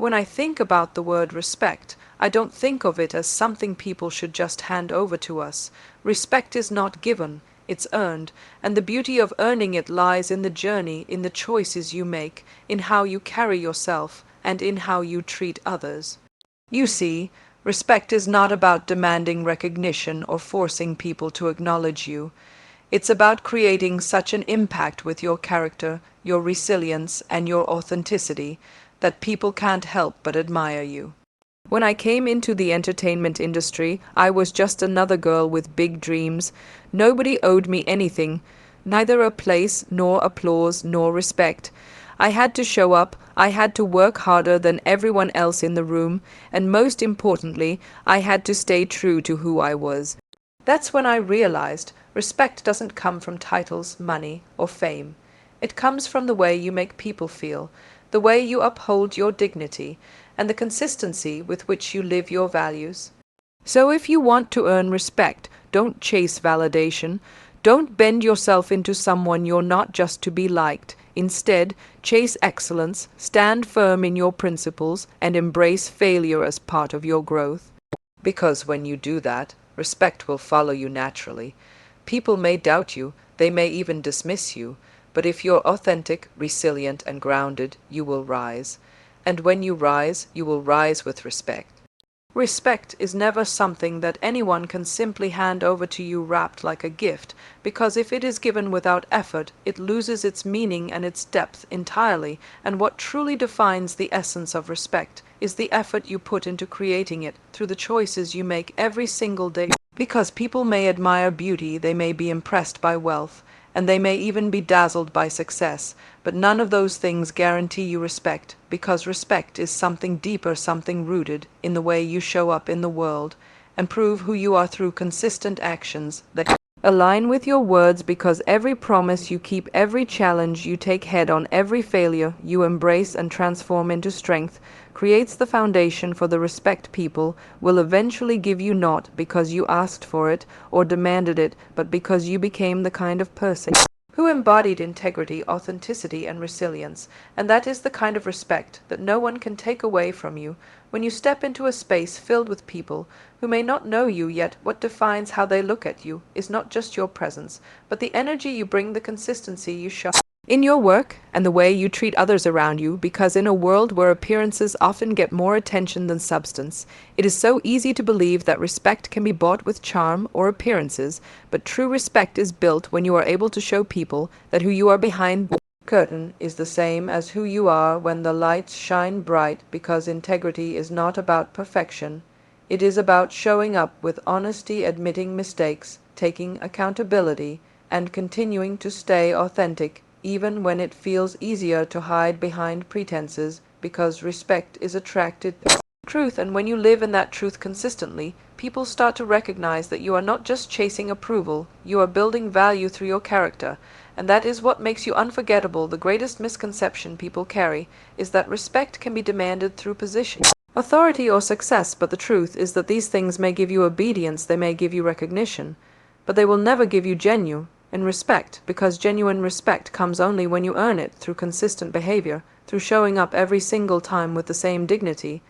When I think about the word respect, I don't think of it as something people should just hand over to us. Respect is not given, it's earned, and the beauty of earning it lies in the journey, in the choices you make, in how you carry yourself, and in how you treat others. You see, respect is not about demanding recognition or forcing people to acknowledge you. It's about creating such an impact with your character, your resilience, and your authenticity that people can't help but admire you. When I came into the entertainment industry, I was just another girl with big dreams. Nobody owed me anything, neither a place, nor applause, nor respect. I had to show up, I had to work harder than everyone else in the room, and most importantly, I had to stay true to who I was. That's when I realized respect doesn't come from titles, money, or fame. It comes from the way you make people feel, the way you uphold your dignity, and the consistency with which you live your values. So if you want to earn respect, don't chase validation. Don't bend yourself into someone you're not just to be liked. Instead, chase excellence, stand firm in your principles, and embrace failure as part of your growth. Because when you do that, respect will follow you naturally. People may doubt you, they may even dismiss you, but if you're authentic, resilient, and grounded, you will rise. And when you will rise with respect. Respect is never something that anyone can simply hand over to you wrapped like a gift, because if it is given without effort, it loses its meaning and its depth entirely, and what truly defines the essence of respect is the effort you put into creating it through the choices you make every single day. Because people may admire beauty, they may be impressed by wealth, and they may even be dazzled by success, but none of those things guarantee you respect, because respect is something deeper, something rooted in the way you show up in the world, and prove who you are through consistent actions that align with your words, because every promise you keep, every challenge you take head on, every failure you embrace and transform into strength, creates the foundation for the respect people will eventually give you, not because you asked for it or demanded it, but because you became the kind of person who embodied integrity, authenticity, and resilience. And that is the kind of respect that no one can take away from you. When you step into a space filled with people who may not know you yet, what defines how they look at you is not just your presence, but the energy you bring, the consistency you show in your work, and the way you treat others around you, because in a world where appearances often get more attention than substance, it is so easy to believe that respect can be bought with charm or appearances, but true respect is built when you are able to show people that who you are behind the curtain is the same as who you are when the lights shine bright, because integrity is not about perfection. It is about showing up with honesty, admitting mistakes, taking accountability, and continuing to stay authentic even when it feels easier to hide behind pretenses, because respect is attracted to truth, and when you live in that truth consistently, people start to recognize that you are not just chasing approval, you are building value through your character, and that is what makes you unforgettable. The greatest misconception people carry is that respect can be demanded through position, authority, or success, but the truth is that these things may give you obedience, they may give you recognition, but they will never give you genuine respect, because genuine respect comes only when you earn it through consistent behavior, through showing up every single time with the same dignity,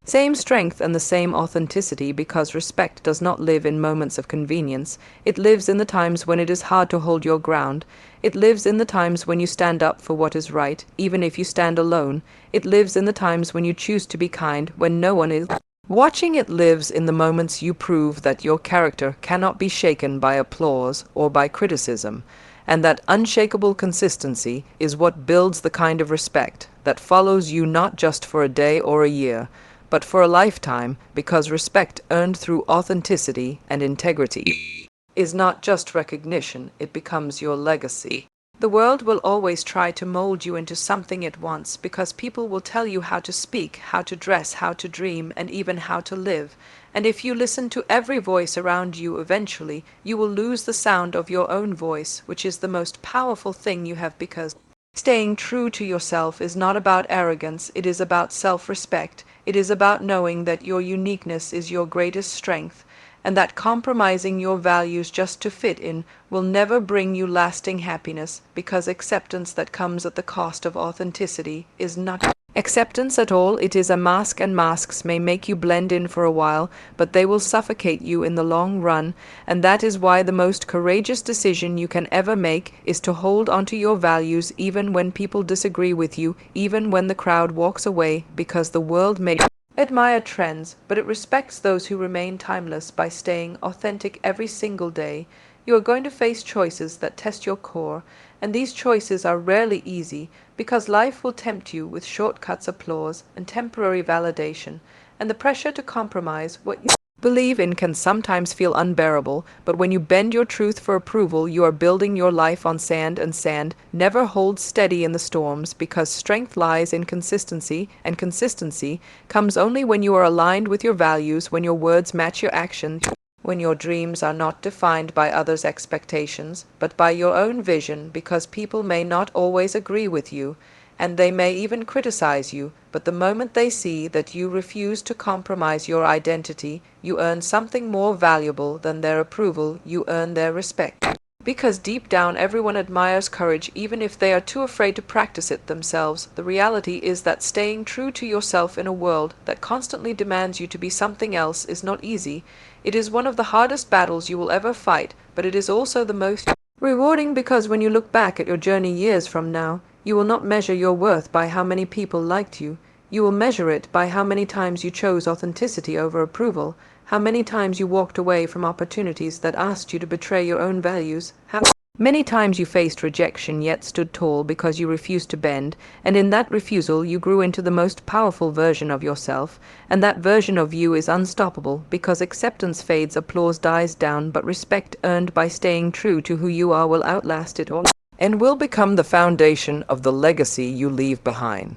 same strength, and the same authenticity, because respect does not live in moments of convenience. It lives in the times when it is hard to hold your ground. It lives in the times when you stand up for what is right, even if you stand alone. It lives in the times when you choose to be kind when no one is watching. It lives in the moments you prove that your character cannot be shaken by applause or by criticism, and that unshakable consistency is what builds the kind of respect that follows you not just for a day or a year, but for a lifetime, because respect earned through authenticity and integrity is not just recognition, it becomes your legacy. The world will always try to mold you into something it wants, because people will tell you how to speak, how to dress, how to dream, and even how to live. And if you listen to every voice around you, eventually you will lose the sound of your own voice, which is the most powerful thing you have, because staying true to yourself is not about arrogance, it is about self-respect. It is about knowing that your uniqueness is your greatest strength, and that compromising your values just to fit in will never bring you lasting happiness, because acceptance that comes at the cost of authenticity is not. Acceptance at all, it is a mask, and masks may make you blend in for a while, but they will suffocate you in the long run, and that is why the most courageous decision you can ever make is to hold onto your values even when people disagree with you, even when the crowd walks away, because the world may admire trends, but it respects those who remain timeless by staying authentic every single day. You are going to face choices that test your core, and these choices are rarely easy because life will tempt you with shortcuts, applause, and temporary validation, and the pressure to compromise what you believe in can sometimes feel unbearable, but when you bend your truth for approval, you are building your life on sand, and sand never holds steady in the storms, because strength lies in consistency, and consistency comes only when you are aligned with your values, when your words match your actions, when your dreams are not defined by others' expectations, but by your own vision, because people may not always agree with you, and they may even criticize you, but the moment they see that you refuse to compromise your identity, you earn something more valuable than their approval, you earn their respect. Because deep down everyone admires courage even if they are too afraid to practice it themselves. The reality is that staying true to yourself in a world that constantly demands you to be something else is not easy. It is one of the hardest battles you will ever fight, but it is also the most rewarding, because when you look back at your journey years from now, you will not measure your worth by how many people liked you. You will measure it by how many times you chose authenticity over approval, how many times you walked away from opportunities that asked you to betray your own values, how many times you faced rejection yet stood tall because you refused to bend, and in that refusal you grew into the most powerful version of yourself, and that version of you is unstoppable, because acceptance fades, applause dies down, but respect earned by staying true to who you are will outlast it all, and will become the foundation of the legacy you leave behind.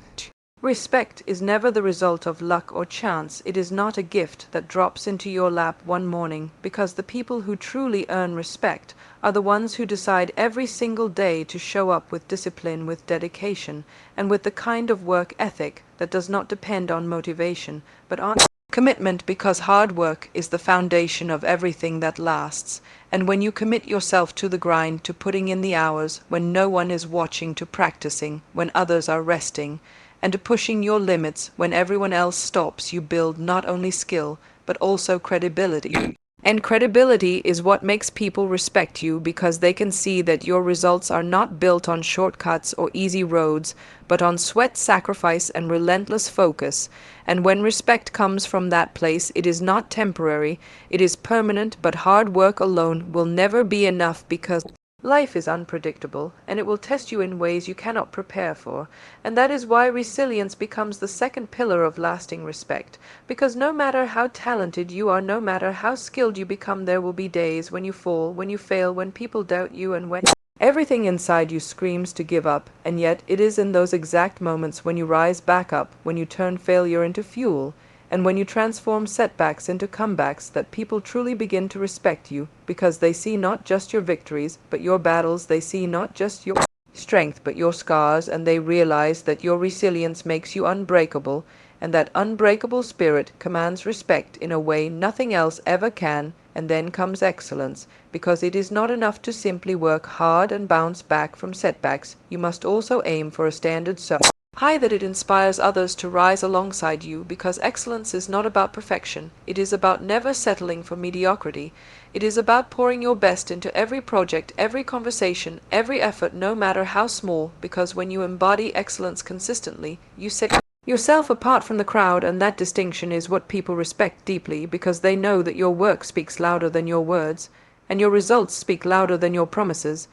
Respect is never the result of luck or chance. It is not a gift that drops into your lap one morning, because the people who truly earn respect are the ones who decide every single day to show up with discipline, with dedication, and with the kind of work ethic that does not depend on motivation, but on commitment, because hard work is the foundation of everything that lasts. And when you commit yourself to the grind, to putting in the hours when no one is watching, to practicing when others are resting, and to pushing your limits when everyone else stops, you build not only skill, but also credibility. And credibility is what makes people respect you, because they can see that your results are not built on shortcuts or easy roads, but on sweat, sacrifice, and relentless focus. And when respect comes from that place, it is not temporary, it is permanent, but hard work alone will never be enough, because life is unpredictable, and it will test you in ways you cannot prepare for, and that is why resilience becomes the second pillar of lasting respect, because no matter how talented you are, no matter how skilled you become, there will be days when you fall, when you fail, when people doubt you, and when everything inside you screams to give up, and yet it is in those exact moments when you rise back up, when you turn failure into fuel, and when you transform setbacks into comebacks, that people truly begin to respect you, because they see not just your victories, but your battles. They see not just your strength, but your scars, and they realize that your resilience makes you unbreakable, and that unbreakable spirit commands respect in a way nothing else ever can. And then comes excellence, because it is not enough to simply work hard and bounce back from setbacks. You must also aim for a standard so high that it inspires others to rise alongside you, because excellence is not about perfection. It is about never settling for mediocrity. It is about pouring your best into every project, every conversation, every effort, no matter how small, because when you embody excellence consistently, you set yourself apart from the crowd, and that distinction is what people respect deeply, because they know that your work speaks louder than your words, and your results speak louder than your promises.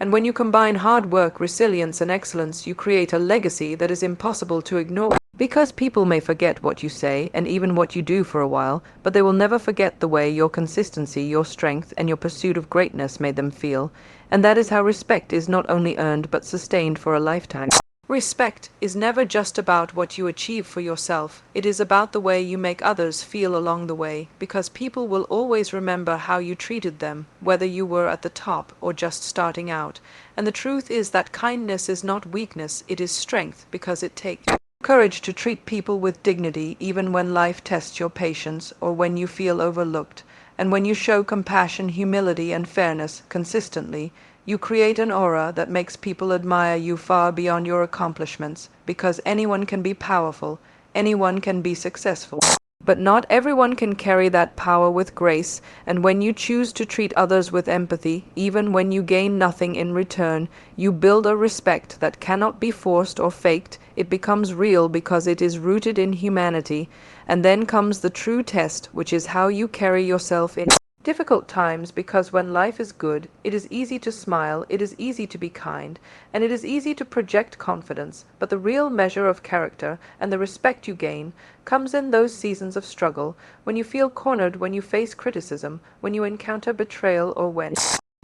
And when you combine hard work, resilience, and excellence, you create a legacy that is impossible to ignore. Because people may forget what you say and even what you do for a while, but they will never forget the way your consistency, your strength, and your pursuit of greatness made them feel. And that is how respect is not only earned but sustained for a lifetime. Respect is never just about what you achieve for yourself. It is about the way you make others feel along the way, because people will always remember how you treated them, whether you were at the top or just starting out. And the truth is that kindness is not weakness, it is strength, because it takes courage to treat people with dignity, even when life tests your patience or when you feel overlooked. And when you show compassion, humility, and fairness consistently, You create an aura that makes people admire you far beyond your accomplishments, because anyone can be powerful, anyone can be successful. But not everyone can carry that power with grace, and when you choose to treat others with empathy, even when you gain nothing in return, you build a respect that cannot be forced or faked. It becomes real because it is rooted in humanity, and then comes the true test, which is how you carry yourself in difficult times, because when life is good, it is easy to smile, it is easy to be kind, and it is easy to project confidence, but the real measure of character and the respect you gain comes in those seasons of struggle, when you feel cornered, when you face criticism, when you encounter betrayal, or when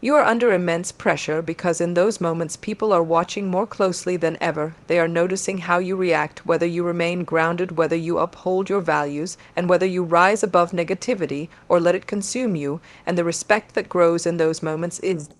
you are under immense pressure, because in those moments people are watching more closely than ever. They are noticing how you react, whether you remain grounded, whether you uphold your values, and whether you rise above negativity or let it consume you. And the respect that grows in those moments is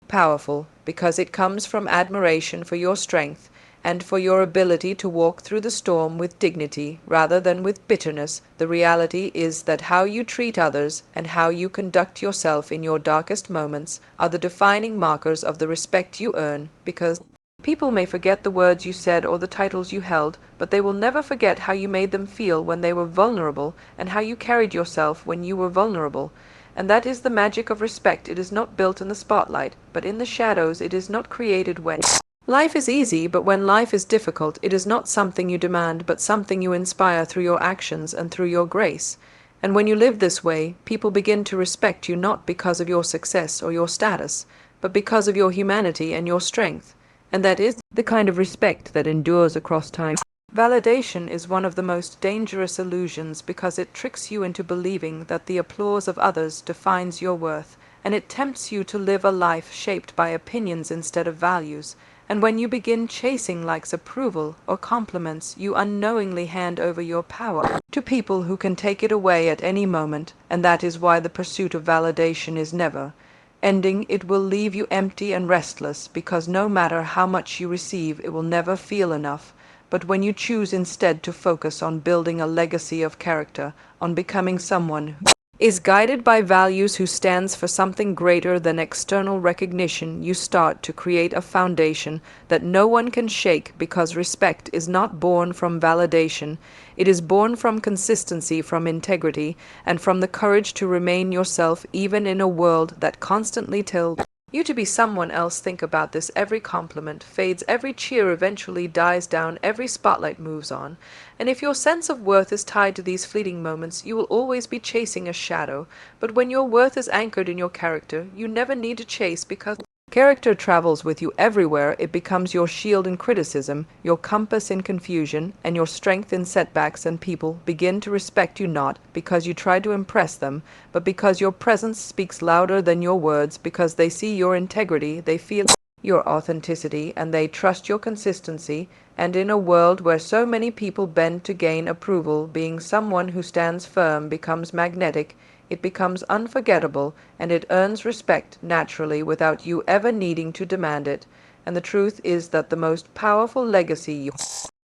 powerful, because it comes from admiration for your strength and for your ability to walk through the storm with dignity rather than with bitterness. The reality is that how you treat others and how you conduct yourself in your darkest moments are the defining markers of the respect you earn, because people may forget the words you said or the titles you held, but they will never forget how you made them feel when they were vulnerable and how you carried yourself when you were vulnerable. And that is the magic of respect. It is not built in the spotlight, but in the shadows. It is not created when life is easy, but when life is difficult. It is not something you demand, but something you inspire through your actions and through your grace. And when you live this way, people begin to respect you not because of your success or your status, but because of your humanity and your strength. And that is the kind of respect that endures across time. Validation is one of the most dangerous illusions, because it tricks you into believing that the applause of others defines your worth, and it tempts you to live a life shaped by opinions instead of values. And when you begin chasing likes, approval, or compliments, you unknowingly hand over your power to people who can take it away at any moment, and that is why the pursuit of validation is never ending. It will leave you empty and restless, because no matter how much you receive, it will never feel enough. But when you choose instead to focus on building a legacy of character, on becoming someone who is guided by values, who stands for something greater than external recognition, you start to create a foundation that no one can shake, because respect is not born from validation. It is born from consistency, from integrity, and from the courage to remain yourself even in a world that constantly tells you to be someone else. Think about this. Every compliment fades, every cheer eventually dies down, every spotlight moves on. And if your sense of worth is tied to these fleeting moments, you will always be chasing a shadow. But when your worth is anchored in your character, you never need to chase, because character travels with you everywhere. It becomes your shield in criticism, your compass in confusion, and your strength in setbacks. And people begin to respect you not because you try to impress them, but because your presence speaks louder than your words, because they see your integrity, they feel your authenticity, and they trust your consistency. And in a world where so many people bend to gain approval, being someone who stands firm becomes magnetic. It becomes unforgettable, and it earns respect naturally without you ever needing to demand it. And the truth is that the most powerful legacy you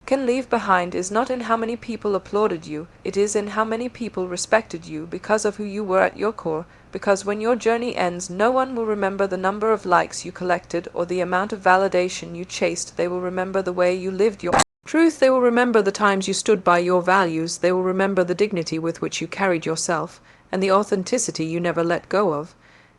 can leave behind is not in how many people applauded you, it is in how many people respected you because of who you were at your core. Because when your journey ends, no one will remember the number of likes you collected or the amount of validation you chased. They will remember the way you lived your truth. They will remember the times you stood by your values. They will remember the dignity with which you carried yourself, and the authenticity you never let go of.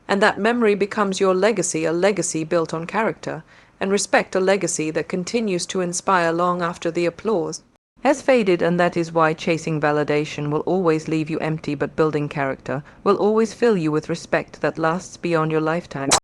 And that memory becomes your legacy, a legacy built on character and respect, a legacy that continues to inspire long after the applause has faded. And that is why chasing validation will always leave you empty, but building character will always fill you with respect that lasts beyond your lifetime.